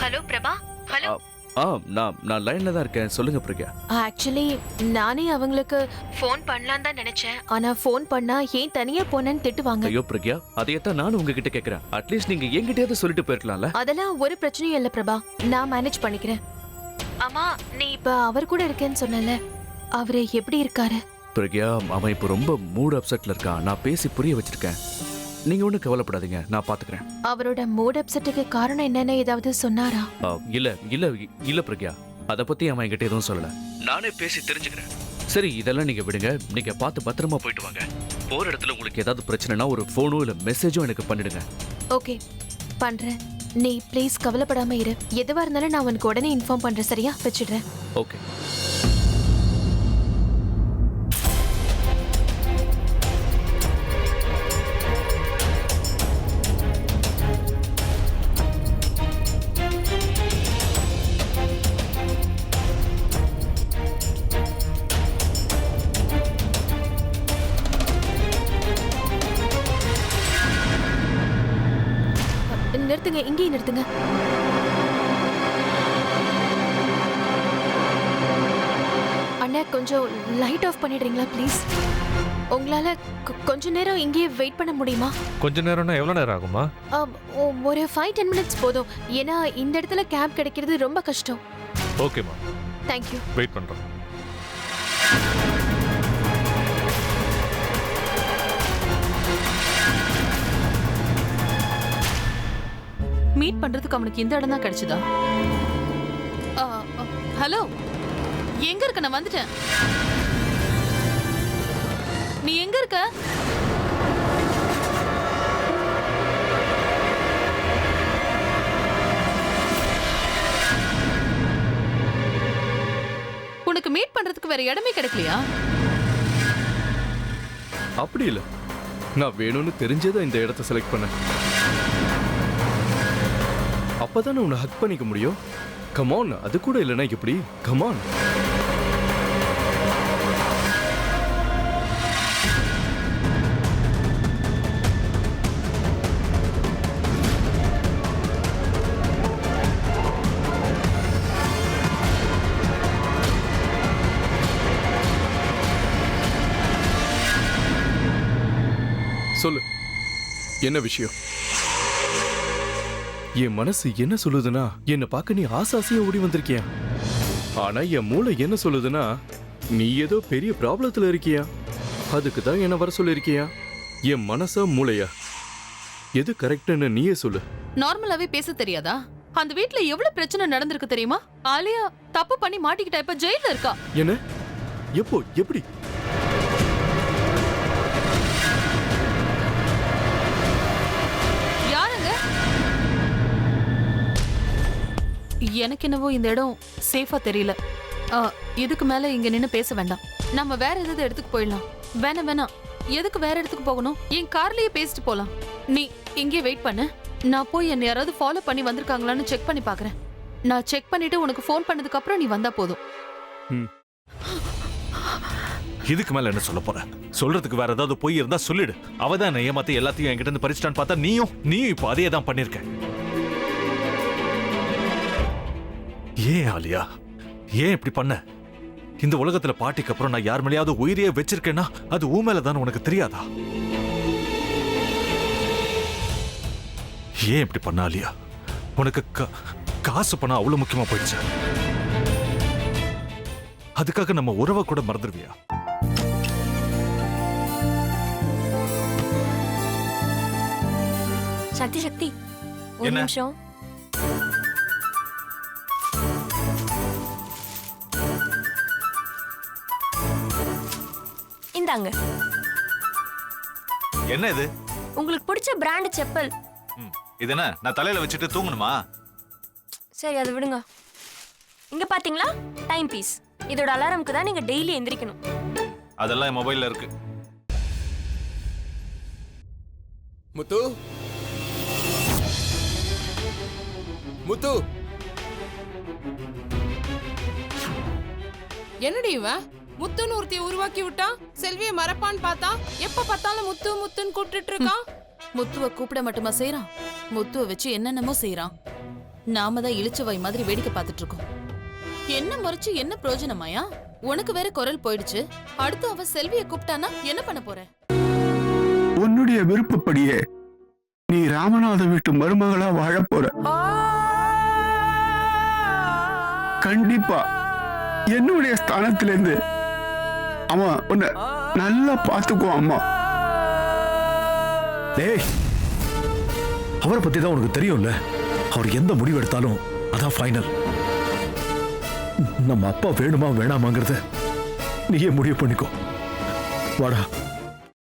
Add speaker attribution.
Speaker 1: Hello Prabha. Hello.
Speaker 2: நான் லைன்ல தான் இருக்கேன். சொல்லுங்க பிரியா.
Speaker 1: ஆக்சுவலி நானே அவங்களுக்கு ஃபோன் பண்ணலாம் தான் நினைச்சேன். ஆனா ஃபோன் பண்ணா ஏன் தனியா போனேன்னு திட்டுவாங்க.
Speaker 2: ஐயோ பிரியா, அதையத்தான் நானும் உங்ககிட்ட கேக்குறேன். அட்லீஸ்ட் நீங்க என்கிட்டயாவது சொல்லிட்டு போயிருக்கலாம்ல.
Speaker 1: அதெல்லாம் ஒரு பிரச்சனையும் இல்ல பிரபா, நான் மேனேஜ் பண்ணிக்கிறேன். ஆமா, நீ இப்ப அவர் கூட இருக்கேன்னு சொன்னல, அவரு எப்படி இருக்காரு?
Speaker 2: பிரியா, அவன் இப்ப ரொம்ப மூட் அப்செட்ல இருக்கான். நான் பேசி புரிய வச்சிருக்கேன். நீங்க ஒன்றும் கவலைப்படாதீங்க, நான் பாத்துக்கிறேன்.
Speaker 1: அவரோட மூட் அப்செட்டுக்கு காரணம் என்னன்னு ஏதாவது சொன்னாரா?
Speaker 2: இல்ல பிரக்யா, அத பத்தி அவன் என்கிட்ட எதுவும் சொல்லல. நானே பேசி தெரிஞ்சுக்கிறேன். சரி, இதெல்லாம் நீங்க விடுங்க. நீங்க பார்த்து பத்திரமா போயிட்டு வாங்க. போற இடத்துல உங்களுக்கு ஏதாவது பிரச்சனைனா ஒரு போனோ இல்ல மெசேஜோ எனக்கு பண்ணிடுங்க.
Speaker 1: ஓகே, பண்றேன். நீ ப்ளீஸ் கவலைப்படாம இரு. எதுவா இருந்தாலும் நான் உனக்கு உடனே இன்ஃபார்ம் பண்றேன். சரியா? வச்சிடுறேன்.
Speaker 2: ஓகே.
Speaker 1: நிறுத்துங்க, இங்கேயே நிறுத்துங்க. அண்ணா, கொஞ்சம் லைட் ஆஃப் பண்ணிடுறீங்களா ப்ளீஸ்? உங்களால கொஞ்ச நேரம் இங்கேயே வெயிட் பண்ண முடியுமா?
Speaker 3: கொஞ்ச நேரம்னா எவ்வளவு நேரம் ஆகுமா?
Speaker 1: ஒரு 5-10 மினிட்ஸ் போதும். ஏன்னா இந்த இடத்துல கேப் கிடைக்கிறது ரொம்ப கஷ்டம்.
Speaker 3: ஓகேமா,
Speaker 1: தேங்க்யூ.
Speaker 3: வெயிட் பண்றேன்.
Speaker 4: மீட் பண்றதுக்கு அவனுக்கு இந்த இடம் தான் கிடைச்சதா? ஹலோ, எங்க இருக்க? நான் வந்துட்டேன். நீ எங்க இருக்க? உனக்கு மீட் பண்றதுக்கு வேற இடமே கிடைக்கலையா?
Speaker 5: அப்படி இல்ல, நான் வேணும்னு தெரிஞ்சதை இந்த இடத்தை செலக்ட் பண்ணேன். அப்பதானே உன்னை ஹக் பண்ணிக்க முடியும். கமான், அது கூட இல்லைன்னா எப்படி? கமான். சொல்லு, என்ன விஷயம்? என் மனசு என்ன சொல்லுதுன்னா, என்ன பார்க்க நீ ஆசாசியா ஓடி வந்திருக்கியா. ஆனா என் மூளை என்ன சொல்லுதுன்னா, நீ ஏதோ பெரிய ப்ராப்ளத்துல இருக்கியா. அதுக்கு தான் என்ன வர சொல்லிருக்கியா. என் மனசா மூளையா, எது கரெக்ட்னு நீயே சொல்லு.
Speaker 4: நார்மலாவே பேச தெரியாதா? அந்த வீட்ல எவ்வளவு பிரச்சனை நடந்திருக்கு தெரியுமா? ஆலியா தப்பு பண்ணி மாட்டிக்கிட்டா, இப்ப ஜெயில இருக்கா.
Speaker 5: என்ன? எப்போ? எப்படி?
Speaker 4: எனக்கு என்னவோ இந்த இடம் சேஃபா தெரியல. இதுக்கு மேல இங்க நின்னு பேச வேண்டாம். நம்ம வேற ஏதாவது இடத்துக்கு போயிடலாம். வேணாம், எதுக்கு வேற இடத்துக்கு போகணும்? என் கார்லயே பேசிட்டு போலாம். நீ இங்கே வெயிட் பண்ணு. நான் போய் என்ன யாராவது ஃபாலோ பண்ணி வந்திருக்காங்களான்னு செக் பண்ணி பாக்குறேன். நான் செக் பண்ணிட்டு உனக்கு ஃபோன் பண்ணதுக்கு அப்புறம் நீ வந்தா போதும்.
Speaker 3: இதுக்கு மேல என்ன சொல்ல போற? சொல்றதுக்கு வேற ஏதாவது போய் இருந்தா சொல்லிடு. அவதான் ஏமாத்தி எல்லாத்தையும் என்கிட்ட இருந்து பறிச்சிட்டான்னு பார்த்தா நீயும் இப்ப அதே தான் பண்ணிருக்க. ஏன் ஆலியா, ஏன் இப்படி பண்ண? இந்த உலகத்துல பாட்டிக்கு அப்புறம் நான் யார் மேலேயாவது உயிரியே வச்சிருக்கேன்னா அது ஊ மேலதான் உனக்கு தெரியாதா? ஏன் இப்படி பண்ண ஆலியா? உனக்கு காசு பணம் அவ்வளவு முக்கியமா போயிடுச்சு. அதுக்காக நம்ம உறவை கூட மறந்துடுவியா?
Speaker 6: சக்தி ஒரு நிமிஷம். இந்தாங்க.
Speaker 3: என்ன இது?
Speaker 6: உங்களுக்கு பிடிச்ச பிராண்ட் செப்பல்.
Speaker 3: இது என்ன, நான் தலையில வச்சுட்டு தூங்கணுமா?
Speaker 6: சரி, அது விடுங்க. இங்க பாத்தீங்களா, டைம் பீஸ். இதோட அலாரம்க்கு தான் நீங்க டெய்லி எந்திரிக்கணும்.
Speaker 3: அதெல்லாம் என் மொபைல்ல இருக்கு.
Speaker 5: முத்து, முத்து.
Speaker 7: என்னடி இவன் முத்துன்னு ஒருத்தைய உருவாக்கி விட்டான். செல்வியை மறப்பான்னு பார்த்தா எப்ப பார்த்தாலும் முத்து முத்துன்னு கூப்பிட்டு இருக்கான்.
Speaker 4: முத்துவ கூப்பிட மட்டுமா செய்யறான்? முத்துவ வச்சு என்னென்னமோ செய்யறான். நாம தான் இழிச்சவை மாதிரி வேடிக்கை பார்த்துட்டு இருக்கோம். என்ன முறைச்சு என்ன பிரயோஜனமாயா? உனக்கு வேற குரல் போயிடுச்சு. அடுத்து அவ செல்வியை கூப்பிட்டானா என்ன பண்ண போற?
Speaker 8: உன்னுடைய விருப்பப்படியே நீ ராமநாத வீட்டு மருமகளா வாழப் போற. கண்டிப்பா என்னுடைய ஸ்தானத்திலிருந்து அவன் உன்னை நல்லா பார்த்துக்குவான் அம்மா.
Speaker 9: டேய், அவரை பத்தி தான் உனக்கு தெரியும்ல. அவர் எந்த முடிவு எடுத்தாலும் அதான் ஃபைனல். நம்ம அப்பா வேணுமா வேணாமாங்கிறத நீயே முடிவு பண்ணிக்கோ. வாடா.